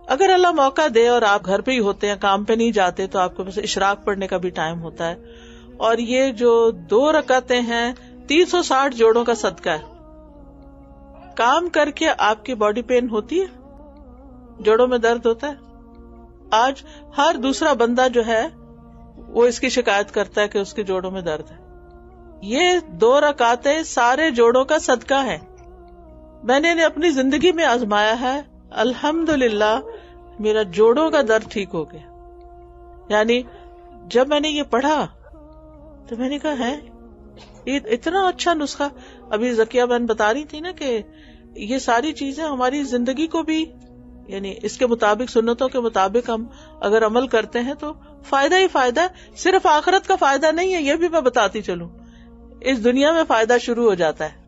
اگر اللہ موقع دے اور آپ گھر پہ ہی ہوتے ہیں, کام پہ نہیں جاتے, تو آپ کو بس اشراق پڑھنے کا بھی ٹائم ہوتا ہے. اور یہ جو 2 رکعتیں ہیں 360 جوڑوں کا صدقہ ہے. کام کر کے آپ کی باڈی پین ہوتی ہے, جوڑوں میں درد ہوتا ہے. آج ہر دوسرا بندہ جو ہے وہ اس کی شکایت کرتا ہے کہ اس کے جوڑوں میں درد ہے. یہ 2 رکعتیں سارے جوڑوں کا صدقہ ہے. میں نے اپنی زندگی میں آزمایا ہے, الحمدللہ میرا جوڑوں کا درد ٹھیک ہو گیا. یعنی جب میں نے یہ پڑھا تو میں نے کہا ہے یہ اتنا اچھا نسخہ. ابھی ذکیہ بہن بتا رہی تھی نا کہ یہ ساری چیزیں ہماری زندگی کو بھی, یعنی اس کے مطابق, سنتوں کے مطابق ہم اگر عمل کرتے ہیں تو فائدہ ہی فائدہ ہے. صرف آخرت کا فائدہ نہیں ہے, یہ بھی میں بتاتی چلوں, اس دنیا میں فائدہ شروع ہو جاتا ہے.